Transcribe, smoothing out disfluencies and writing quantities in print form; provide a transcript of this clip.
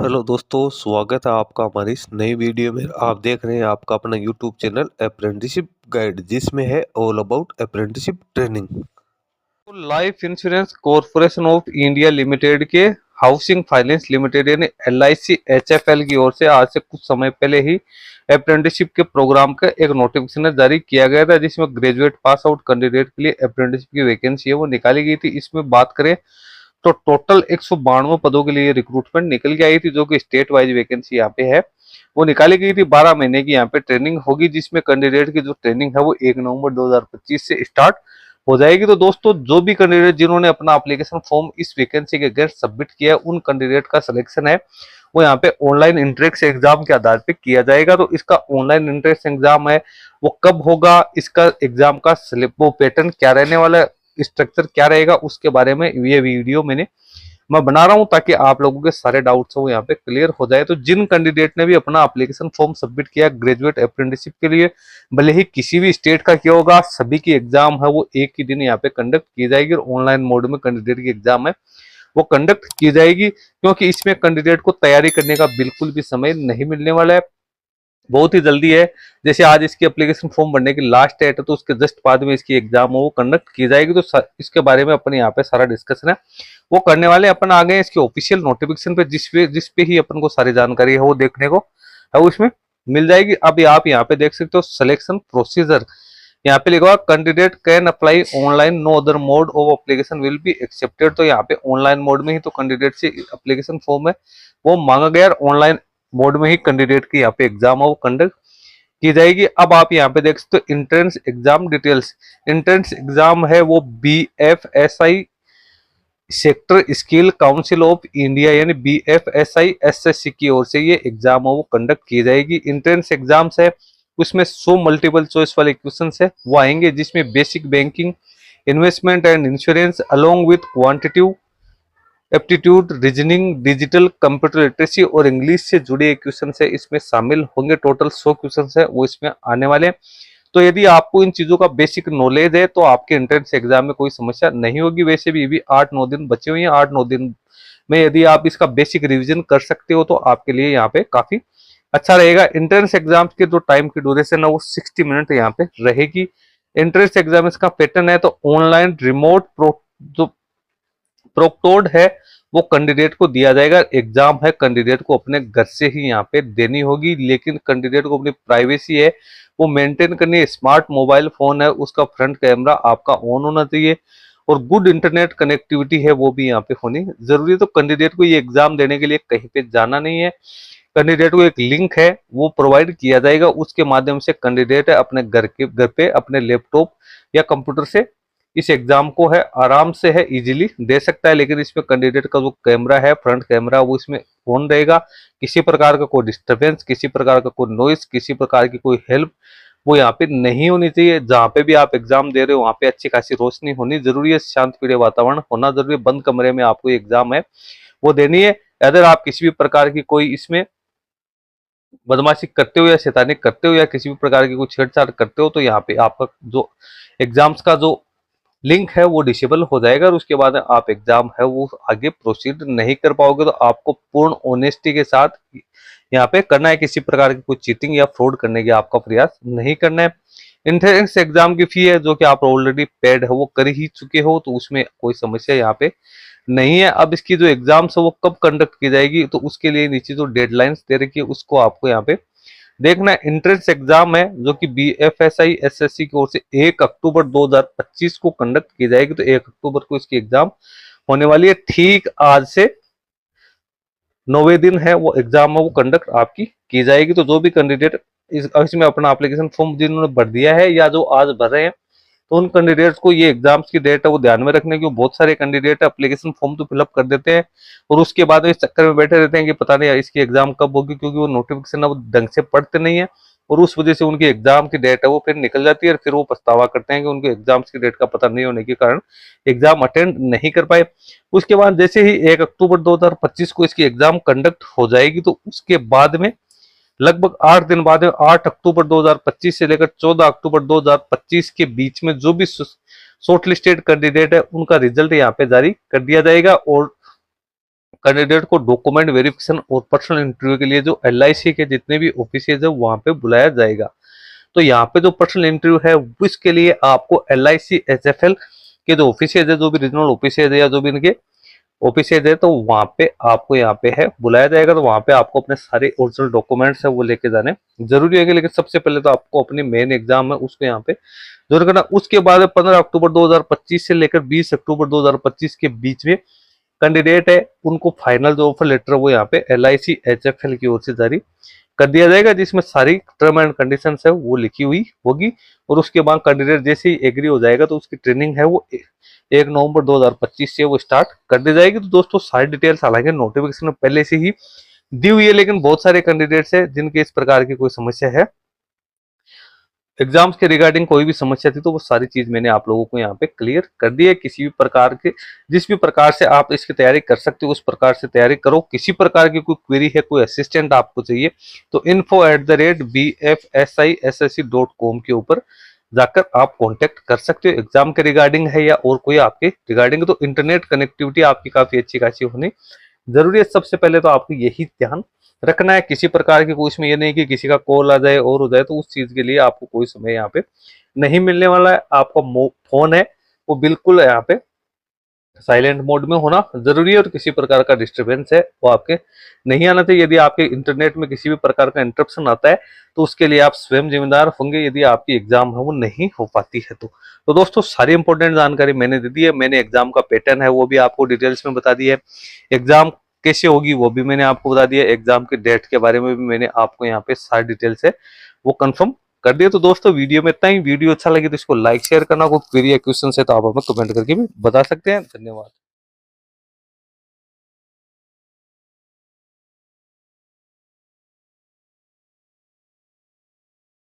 Hello दोस्तों, स्वागत है आपका हमारी इस नई वीडियो में। आप देख रहे हैं आपका अपना यूट्यूब चैनल अप्रेंटिसशिप गाइड, जिसमें है all about apprenticeship training. Life insurance corporation of India limited के हाउसिंग फाइनेंस लिमिटेड यानी LIC HFL की ओर से आज से कुछ समय पहले ही अप्रेंटिसशिप के प्रोग्राम का एक नोटिफिकेशन जारी किया गया था, जिसमें ग्रेजुएट पास आउट कैंडिडेट के लिए अप्रेंटिसशिप की वैकेंसी है वो निकाली गई थी। इसमें बात करें तो टोटल 192 पदों के लिए रिक्रूटमेंट निकल के आई थी, जो कि स्टेट वाइज वैकेंसी यहाँ पे है वो निकाली गई थी। 12 महीने की यहाँ पे ट्रेनिंग होगी, जिसमें कैंडिडेट की जो ट्रेनिंग है वो 1 नवंबर 2025 से स्टार्ट हो जाएगी। तो दोस्तों, जो भी कैंडिडेट जिन्होंने अपना एप्लीकेशन फॉर्म इस वैकेंसी के अगेंस्ट सबमिट किया है, उन कैंडिडेट का सिलेक्शन है वो यहाँ पे ऑनलाइन इंट्रेंस एग्जाम के आधार पे किया जाएगा। तो इसका ऑनलाइन इंट्रेंस एग्जाम है वो कब होगा, इसका एग्जाम का वो पैटर्न क्या रहने वाला है, स्ट्रक्चर क्या रहेगा, उसके बारे में ये वीडियो मैं बना रहा हूं ताकि आप लोगों के सारे डाउट्स वो यहाँ पे क्लियर हो जाए। तो जिन कैंडिडेट ने भी अपना एप्लीकेशन फॉर्म सबमिट किया ग्रेजुएट अप्रेंटिसशिप के लिए, भले ही किसी भी स्टेट का किया होगा, सभी की एग्जाम है वो एक ही दिन यहाँ पे कंडक्ट की जाएगी और ऑनलाइन मोड में कैंडिडेट की एग्जाम है वो कंडक्ट की जाएगी, क्योंकि इसमें कैंडिडेट को तैयारी करने का बिल्कुल भी समय नहीं मिलने वाला है। बहुत ही जल्दी है। जैसे आज इसकी एप्लीकेशन फॉर्म भरने की लास्ट डेट है, तो उसके जस्ट बाद में इसकी एग्जाम वो कंडक्ट की जाएगी। तो इसके बारे में अपन यहाँ पे सारा डिस्कशन है वो करने वाले। अपन आ गए इसके ऑफिशियल नोटिफिकेशन पे, जिस पे ही अपन को सारी जानकारी है वो देखने को है वो इसमें मिल जाएगी। अब आप यहाँ पे देख सकते हो सिलेक्शन प्रोसीजर, यहाँ पे लिखा हुआ candidate can apply online, no other mode of application will be accepted. तो यहाँ पे ऑनलाइन मोड में ही तो कैंडिडेट से एप्लीकेशन फॉर्म है वो मांगा गया, ऑनलाइन मोड में ही कैंडिडेट की यहाँ पे एग्जाम है वो कंडक्ट की जाएगी। अब आप यहाँ पे देख सकते हो entrance exam details. Entrance exam है वो BFSI sector skill council of India यानी BFSI SSC की ओर से ये एग्जाम है वो कंडक्ट की जाएगी। इंट्रेंस एग्जाम्स है उसमें 100 मल्टीपल चॉइस वाले क्वेश्चन है वो आएंगे, जिसमें basic banking, investment and insurance along with quantitative aptitude, reasoning, digital computer literacy और इंग्लिश से जुड़े क्वेश्चन है इसमें शामिल होंगे। टोटल 100 क्वेश्चन है वो इसमें आने वाले। तो यदि आपको इन चीजों का बेसिक नॉलेज है तो आपके एंट्रेंस एग्जाम में कोई समस्या नहीं होगी। वैसे भी 8-9 दिन बचे हुए हैं, 8-9 दिन में यदि आप इसका बेसिक रिविजन कर सकते हो तो आपके लिए यहाँ पे काफी अच्छा रहेगा। एंट्रेंस एग्जाम के जो टाइम की ड्यूरेशन है वो 60 मिनट यहाँ पे रहेगी। एंट्रेंस एग्जाम इसका पैटर्न है तो ऑनलाइन रिमोट जो प्रोक्टोड है वो कैंडिडेट को दिया जाएगा। एग्जाम है कैंडिडेट को अपने घर से ही यहाँ पे देनी होगी, लेकिन कैंडिडेट को अपनी प्राइवेसी है वो मेंटेन करनी है। स्मार्ट मोबाइल फोन है उसका फ्रंट कैमरा आपका ऑन होना चाहिए और गुड इंटरनेट कनेक्टिविटी है वो भी यहाँ पे होनी जरूरी है। तो कैंडिडेट को ये एग्जाम देने के लिए कहीं पे जाना नहीं है। कैंडिडेट को एक लिंक है वो प्रोवाइड किया जाएगा, उसके माध्यम से कैंडिडेट है अपने घर पे अपने लैपटॉप या कंप्यूटर से इस एग्जाम को है आराम से है इजीली दे सकता है। लेकिन इसमें कैंडिडेट का जो कैमरा है फ्रंट कैमरा वो इसमें ऑन रहेगा। किसी प्रकार का कोई डिस्टरबेंस, किसी प्रकार का कोई नॉइस, किसी प्रकार की कोई हेल्प वो यहाँ पे नहीं होनी चाहिए। जहाँ पे भी आप एग्जाम दे रहे हो वहाँ पे अच्छी खासी रोशनी होनी जरूरी है, शांत प्रिय वातावरण होना जरूरी है। बंद कमरे में आपको एग्जाम है वो देनी है। अगर आप किसी भी प्रकार की कोई इसमें बदमाशी करते हो या शैतानी करते हो या किसी भी प्रकार की कोई छेड़छाड़ करते हो तो यहाँ पे आपका जो एग्जाम्स का जो लिंक है वो डिसेबल हो जाएगा और उसके बाद आप एग्जाम है वो आगे प्रोसीड नहीं कर पाओगे। तो आपको पूर्ण ऑनेस्टी के साथ यहाँ पे करना है, किसी प्रकार की कोई चीटिंग या फ्रॉड करने की आपका प्रयास नहीं करना है। एंट्रेंस एग्जाम की फी है जो कि आप ऑलरेडी पेड है वो कर ही चुके हो, तो उसमें कोई समस्या यहाँ पे नहीं है। अब इसकी जो एग्जाम्स है वो कब कंडक्ट की जाएगी तो उसके लिए नीचे जो डेडलाइंस दे रखी है उसको आपको यहाँ पे देखना है। एंट्रेंस एग्जाम है जो कि BFSI SSC की ओर से 1 अक्टूबर 2025 को कंडक्ट की जाएगी। तो 1 अक्टूबर को इसकी एग्जाम होने वाली है। ठीक आज से 9वें दिन है वो एग्जाम है वो कंडक्ट आपकी की जाएगी। तो जो भी कैंडिडेट इसमें अपना एप्लीकेशन फॉर्म जिन्होंने भर दिया है या जो आज भर रहे हैं तो उन कैंडिडेट्स को ये एग्जाम्स की डेट है वो ध्यान में रखने की। बहुत सारे कैंडिडेट एप्लीकेशन फॉर्म तो फिलअप कर देते हैं और उसके बाद इस चक्कर में बैठे रहते हैं कि पता नहीं इसकी एग्जाम कब होगी, क्योंकि वो नोटिफिकेशन अब ढंग से पढ़ते नहीं है और उस वजह से उनकी एग्जाम की डेट है वो फिर निकल जाती है और फिर वो पछतावा करते हैं कि उनके एग्जाम्स की डेट का पता नहीं होने के कारण एग्जाम अटेंड नहीं कर पाए। उसके बाद जैसे ही 1 अक्टूबर 2025 को इसकी एग्जाम कंडक्ट हो जाएगी तो उसके बाद में लगभग 8 दिन बाद 8 अक्टूबर 2025 से लेकर 14 अक्टूबर 2025 के बीच में जो भी शॉर्टलिस्टेड कैंडिडेट है उनका रिजल्ट यहाँ पे जारी कर दिया जाएगा और कैंडिडेट को डॉक्यूमेंट वेरिफिकेशन और पर्सनल इंटरव्यू के लिए जो LIC के जितने भी ऑफिसेज है वहां पे बुलाया जाएगा। तो यहाँ पे जो पर्सनल इंटरव्यू है उसके लिए आपको LIC HFL के जो ऑफिसेज है, जो भी रीजनल ऑफिसेज है या जो भी इनके ऑफिसेज है, तो वहां पे आपको यहाँ पे है बुलाया जाएगा। तो वहां पे आपको अपने सारे ओरिजिनल डॉक्यूमेंट्स है वो लेके जाने जरूरी है। लेकिन सबसे पहले तो आपको अपनी मेन एग्जाम है उसको यहाँ पे जरूर करना। उसके बाद 15 अक्टूबर 2025 से लेकर 20 अक्टूबर 2025 के बीच में कैंडिडेट है उनको फाइनल जो ऑफर लेटर वो यहाँ पे LIC HFL की ओर से जारी कर दिया जाएगा, जिसमें सारी टर्म एंड कंडीशंस है वो लिखी हुई होगी। और उसके बाद कैंडिडेट जैसे ही एग्री हो जाएगा तो उसकी ट्रेनिंग है वो 1 नवंबर 2025 से वो स्टार्ट कर दी जाएगी। तो दोस्तों सारी डिटेल्स हालांकि नोटिफिकेशन में पहले से ही दी हुई है, लेकिन बहुत सारे कैंडिडेट्स है जिनके इस प्रकार की कोई समस्या है, एग्जाम्स के रिगार्डिंग कोई भी समस्या थी, तो वो सारी चीज मैंने आप लोगों को यहाँ पे क्लियर कर दी है। किसी भी प्रकार के जिस भी प्रकार से आप इसकी तैयारी कर सकते हो उस प्रकार से तैयारी करो। किसी प्रकार की कोई क्वेरी है, कोई असिस्टेंट आपको चाहिए तो info@bfsissc.com के ऊपर जाकर आप कांटेक्ट कर सकते हो। एग्जाम के रिगार्डिंग है या और कोई आपके रिगार्डिंग, तो इंटरनेट कनेक्टिविटी आपकी काफी अच्छी खासी होनी जरूरी है। सबसे पहले तो आपको यही ध्यान रखना है। किसी प्रकार की कोई इसमें ये नहीं कि किसी का कॉल आ जाए और हो जाए, तो उस चीज के लिए आपको कोई समय यहाँ पे नहीं मिलने वाला है। आपका फोन है वो बिल्कुल यहाँ पे साइलेंट मोड में होना जरूरी है और किसी प्रकार का डिस्टरबेंस है वो आपके नहीं आना चाहिए। यदि आपके इंटरनेट में किसी भी प्रकार का इंटरप्शन आता है तो उसके लिए आप स्वयं जिम्मेदार होंगे, यदि आपकी एग्जाम है वो नहीं हो पाती है तो दोस्तों सारी इंपॉर्टेंट जानकारी मैंने दे दी है। मैंने एग्जाम का पैटर्न है वो भी आपको डिटेल्स में बता दी है। एग्जाम कैसे होगी वो भी मैंने आपको बता दिया। एग्जाम के डेट के बारे में भी मैंने आपको यहाँ पे सारी डिटेल्स है वो कंफर्म कर दिया। तो दोस्तों वीडियो में इतना ही। वीडियो अच्छा लगे तो इसको लाइक शेयर करना। कोई क्वेरी या क्वेश्चन है तो आप हमें कमेंट करके भी बता सकते हैं। धन्यवाद।